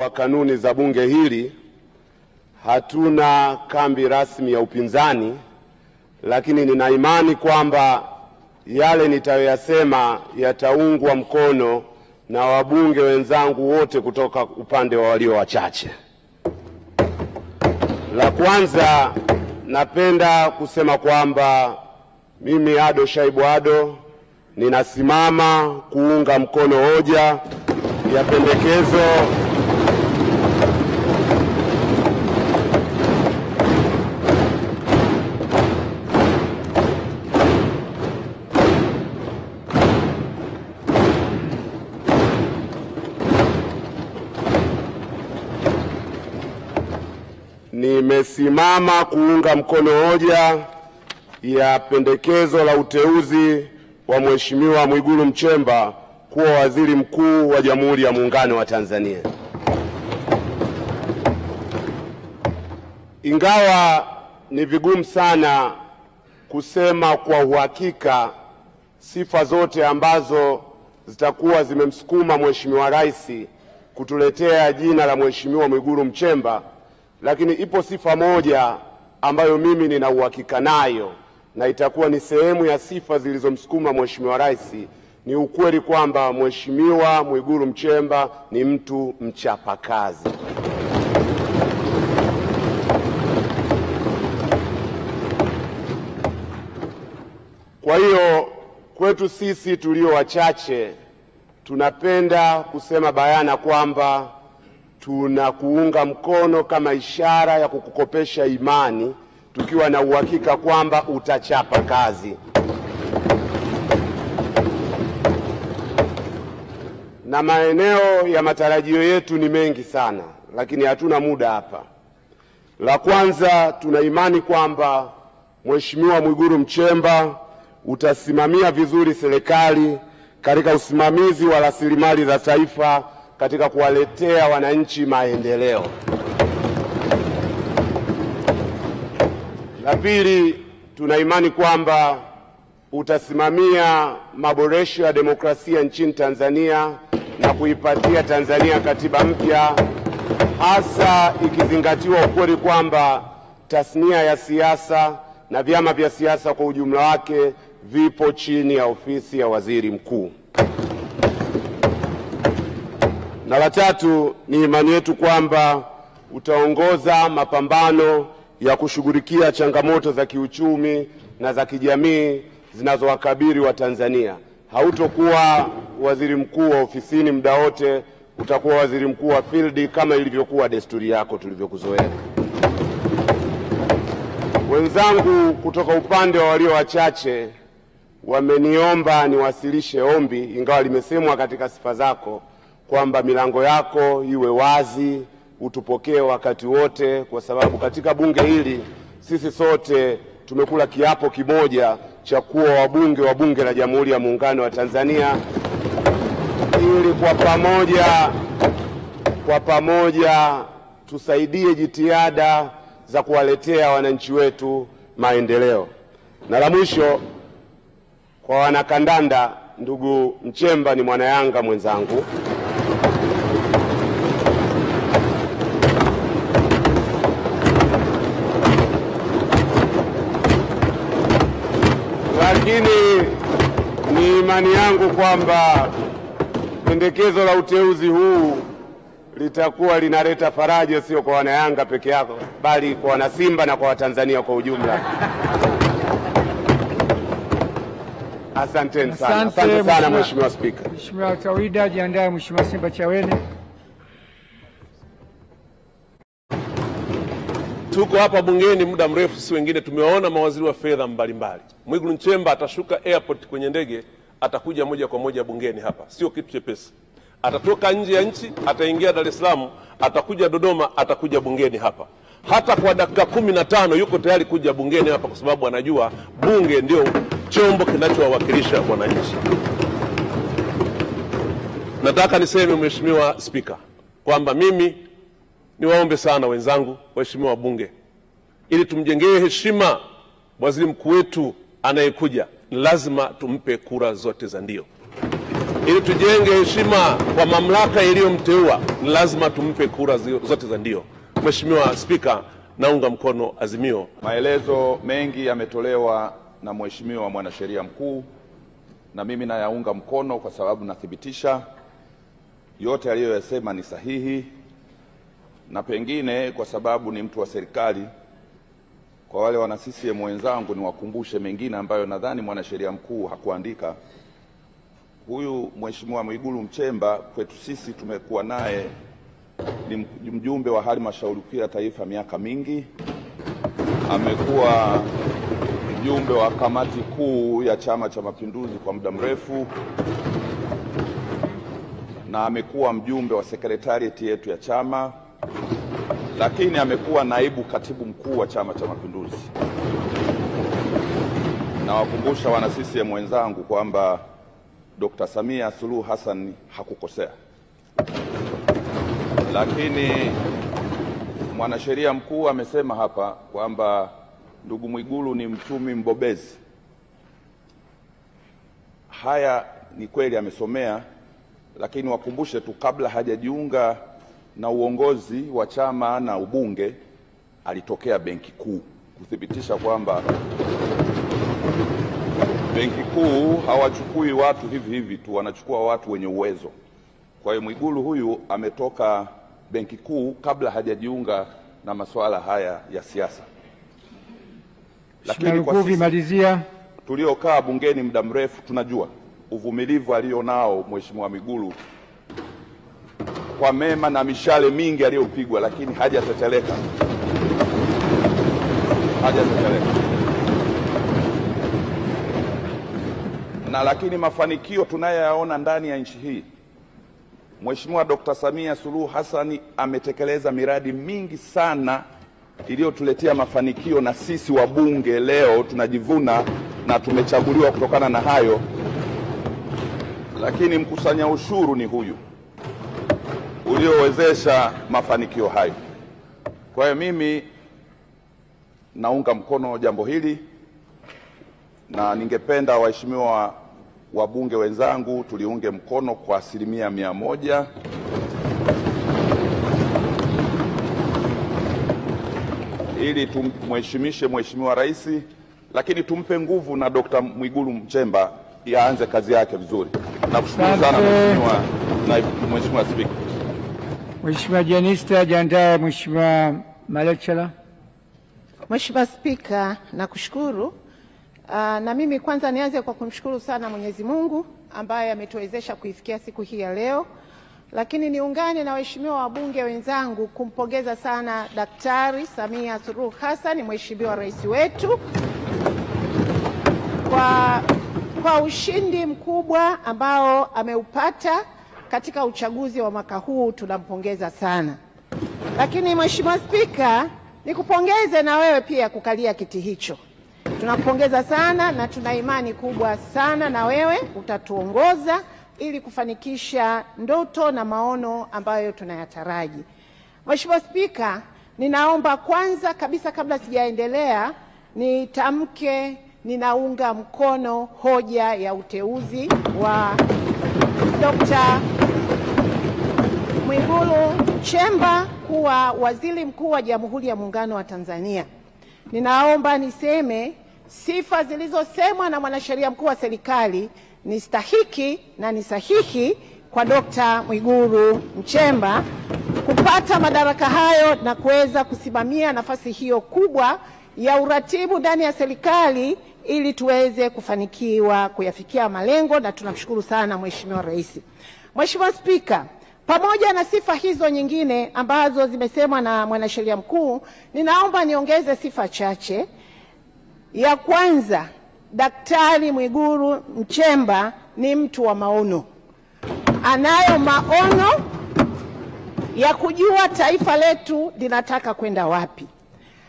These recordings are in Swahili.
wa kanuni za bunge hili, hatuna kambi rasmi ya upinzani, lakini nina imani kwamba yale nitayoyasema yataungwa mkono na wabunge wenzangu wote kutoka upande wa walio wachache. La kwanza, napenda kusema kwamba mimi Ado Shaibu Ado ninasimama kuunga mkono hoja ya pendekezo nimesimama kuunga mkono hoja ya pendekezo la uteuzi wa Mheshimiwa Mwigulu Nchemba kuwa waziri mkuu wa Jamhuri ya Muungano wa Tanzania. Ingawa ni vigumu sana kusema kwa uhakika sifa zote ambazo zitakuwa zimemsukuma Mheshimiwa Rais kutuletea jina la Mheshimiwa Mwigulu Nchemba, lakini ipo sifa moja ambayo mimi nina uhakika nayo na itakuwa ni sehemu ya sifa zilizomsukuma Mheshimiwa Rais. Ni ukweli kwamba Mheshimiwa Mwigulu Nchemba ni mtu mchapakazi. Kwa hiyo kwetu sisi tulio wachache tunapenda kusema bayana kwamba tunakuunga mkono kama ishara ya kukukopesha imani, tukiwa na uhakika kwamba utachapa kazi. Na maeneo ya matarajio yetu ni mengi sana, lakini hatuna muda hapa. La kwanza, tuna imani kwamba Mheshimiwa Mwigulu Nchemba utasimamia vizuri serikali katika usimamizi wa rasilimali za taifa katika kuwaletea wananchi maendeleo. La pili, tuna imani kwamba utasimamia maboresho ya demokrasia nchini Tanzania na kuipatia Tanzania katiba mpya, hasa ikizingatiwa ukweli kwamba tasnia ya siasa na vyama vya siasa kwa ujumla wake vipo chini ya ofisi ya waziri mkuu. Na la tatu, ni imani yetu kwamba utaongoza mapambano ya kushughulikia changamoto za kiuchumi na za kijamii zinazowakabili wa Tanzania. Hautokuwa waziri mkuu wa ofisini muda wote, utakuwa waziri mkuu wa field kama ilivyokuwa desturi yako tulivyokuzoea. Wenzangu kutoka upande wa walio wachache wameniomba niwasilishe ombi, ingawa limesemwa katika sifa zako, kwamba milango yako iwe wazi, utupokee wakati wote, kwa sababu katika bunge hili sisi sote tumekula kiapo kimoja cha kuwa wabunge wa Bunge la Jamhuri ya Muungano wa Tanzania, ili kwa pamoja tusaidie jitihada za kuwaletea wananchi wetu maendeleo. Na la mwisho, kwa wanakandanda, ndugu Nchemba ni mwana Yanga mwenzangu, lakini ni imani yangu kwamba pendekezo la uteuzi huu litakuwa linaleta faraja sio kwa wana Yanga peke yao, bali kwa wana Simba na kwa Watanzania kwa ujumla. Asante sana. Asante sana Mheshimiwa Spika. Mheshimiwa Tawida, jiandae Mheshimiwa Simba Chawene. Tuko hapa bungeni muda mrefu, si wengine tumewaona mawaziri wa fedha mbalimbali. Mwigulu Nchemba atashuka airport kwenye ndege, atakuja moja kwa moja bungeni hapa, sio kitu chepesi. Atatoka nje ya nchi, ataingia Dar es Salaam, atakuja Dodoma, atakuja bungeni hapa. Hata kwa dakika 15 yuko tayari kuja bungeni hapa, kwa sababu anajua bunge ndio chombo kinachowawakilisha wananchi. Nataka niseme Mheshimiwa Spika kwamba mimi niwaombe sana wenzangu waheshimiwa wabunge, ili tumjengee heshima waziri mkuu wetu anayekuja, lazima tumpe kura zote za ndio. ili tujenge heshima kwa mamlaka iliyomteua, ni lazima tumpe kura zote za ndio. Mheshimiwa Spika, naunga mkono azimio. Maelezo mengi yametolewa na Mheshimiwa Mwanasheria Mkuu na mimi nayaunga mkono kwa sababu nathibitisha yote aliyoyasema ni sahihi, na pengine kwa sababu ni mtu wa serikali, kwa wale wana CCM wenzangu niwakumbushe mengine ambayo nadhani Mwanasheria Mkuu hakuandika. Huyu Mheshimiwa Mwigulu Nchemba kwetu sisi tumekuwa naye ni mjumbe wa halmashauri kuu ya taifa miaka mingi, amekuwa mjumbe wa kamati kuu ya Chama cha Mapinduzi kwa muda mrefu, na amekuwa mjumbe wa sekretarieti yetu ya chama, lakini amekuwa naibu katibu mkuu wa Chama cha Mapinduzi. Nawakumbusha wana CCM wenzangu kwamba Dr. Samia Suluhu Hassan hakukosea. Lakini Mwanasheria Mkuu amesema hapa kwamba ndugu Mwigulu ni mchumi mbobezi. Haya ni kweli, amesomea, lakini wakumbushe tu, kabla hajajiunga na uongozi wa chama na ubunge alitokea Benki Kuu, kuthibitisha kwamba Benki Kuu hawachukui watu hivi hivi tu, wanachukua watu wenye uwezo. Kwa hiyo Mwigulu huyu ametoka Benki Kuu kabla hajajiunga na masuala haya ya siasa. Lakini kwa sisi tuliokaa bungeni muda mrefu tunajua uvumilivu alionao Mheshimiwa Mwigulu kwa mema na mishale mingi aliyopigwa, lakini hajateteleka. Na lakini mafanikio tunayoyaona ndani ya nchi hii, Mheshimiwa Dr. Samia Suluhu Hassan ametekeleza miradi mingi sana iliyotuletea mafanikio, na sisi wabunge leo tunajivuna na tumechaguliwa kutokana na hayo. Lakini mkusanya ushuru ni huyu uliowezesha mafanikio hayo. Kwa hiyo mimi naunga mkono jambo hili, na ningependa waheshimiwa wabunge wenzangu tuliunge mkono kwa 100%, ili tumheshimishe Mheshimiwa Rais, lakini tumpe nguvu na Dr. Mwigulu Nchemba yaanze kazi yake vizuri. Nakushukuru sana Mheshimiwa Spika. Mheshimiwa Jenista Jandae. Mheshimiwa Malecela. Mheshimiwa Spika, nakushukuru. Na mimi kwanza nianze kwa kumshukuru sana Mwenyezi Mungu ambaye ametuwezesha kuifikia siku hii ya leo, lakini niungane na waheshimiwa wabunge wenzangu kumpongeza sana Daktari Samia Suluhu Hassan, Mheshimiwa Rais wetu, kwa ushindi mkubwa ambao ameupata katika uchaguzi wa mwaka huu. Tunampongeza sana. Lakini Mheshimiwa Spika, nikupongeze na wewe pia kukalia kiti hicho. Tunakupongeza sana na tuna imani kubwa sana na wewe utatuongoza ili kufanikisha ndoto na maono ambayo tunayataraji. Mheshimiwa Spika, ninaomba kwanza kabisa kabla sijaendelea nitamke ninaunga mkono hoja ya uteuzi wa Dr. Mwigulu Nchemba kuwa Waziri Mkuu wa Jamhuri ya Muungano wa Tanzania. Ninaomba niseme sifa zilizosemwa na Mwanasheria Mkuu wa serikali ni stahiki na ni sahihi kwa Dr. Mwigulu Nchemba kupata madaraka hayo na kuweza kusimamia nafasi hiyo kubwa ya uratibu ndani ya serikali ili tuweze kufanikiwa kuyafikia malengo, na tunamshukuru sana Mheshimiwa Rais. Mheshimiwa Spika, pamoja na sifa hizo nyingine ambazo zimesemwa na Mwanasheria Mkuu, ninaomba niongeze sifa chache. Ya kwanza, Daktari Mwigulu Nchemba ni mtu wa maono. Anayo maono ya kujua taifa letu linataka kwenda wapi.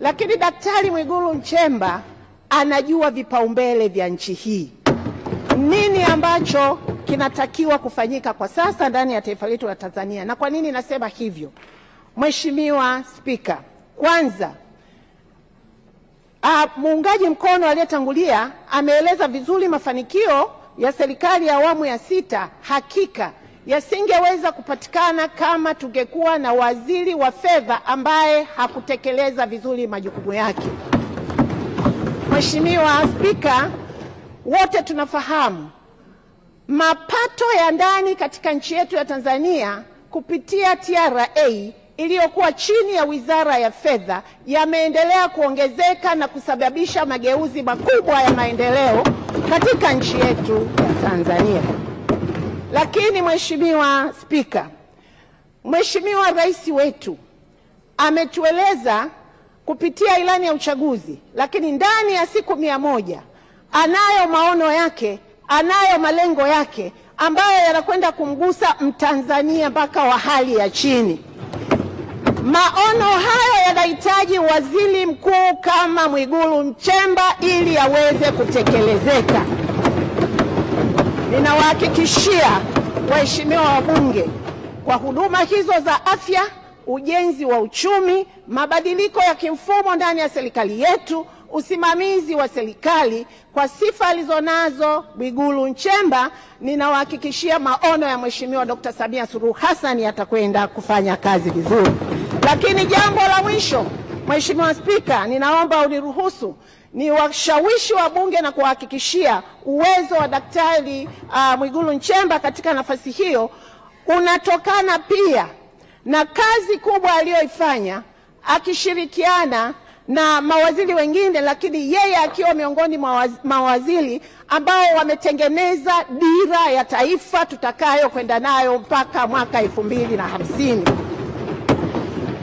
Lakini Daktari Mwigulu Nchemba anajua vipaumbele vya nchi hii. Nini ambacho kinatakiwa kufanyika kwa sasa ndani ya taifa letu la Tanzania. Na kwa nini nasema hivyo? Mheshimiwa Spika, kwanza muungaji mkono aliyetangulia ameeleza vizuri mafanikio ya serikali ya awamu ya 6 hakika yasingeweza kupatikana kama tungekuwa na waziri wa fedha ambaye hakutekeleza vizuri majukumu yake. Mheshimiwa Spika, wote tunafahamu mapato ya ndani katika nchi yetu ya Tanzania kupitia TRA iliyokuwa chini ya Wizara ya Fedha yameendelea kuongezeka na kusababisha mageuzi makubwa ya maendeleo katika nchi yetu ya Tanzania. Lakini Mheshimiwa Spika, Mheshimiwa Rais wetu ametueleza kupitia ilani ya uchaguzi, lakini ndani ya siku 100 anayo maono yake, anayo malengo yake ambayo yanakwenda kumgusa Mtanzania mpaka wa hali ya chini. Maono haya yanahitaji waziri mkuu kama Mwigulu Nchemba ili yaweze kutekelezeka. Ninawahakikishia waheshimiwa wabunge kwa huduma hizo za afya, ujenzi wa uchumi, mabadiliko ya kimfumo ndani ya serikali yetu, usimamizi wa serikali, kwa sifa alizonazo Mwigulu Nchemba, ninawahakikishia maono ya Mheshimiwa Dr. Samia Suluhu Hassan yatakwenda kufanya kazi vizuri. Lakini jambo la mwisho, Mheshimiwa Spika, ninaomba uniruhusu ni washawishi wa bunge na kuhakikishia uwezo wa Daktari Mwigulu Nchemba katika nafasi hiyo unatokana pia na kazi kubwa aliyoifanya akishirikiana na mawaziri wengine, lakini yeye akiwa miongoni mwa mawaziri ambao wametengeneza dira ya taifa tutakayo kwenda nayo mpaka mwaka 2050.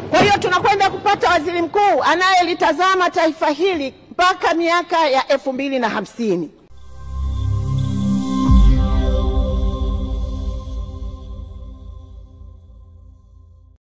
Kwa hiyo tunakwenda kupata waziri mkuu anayelitazama taifa hili mpaka miaka ya 2050.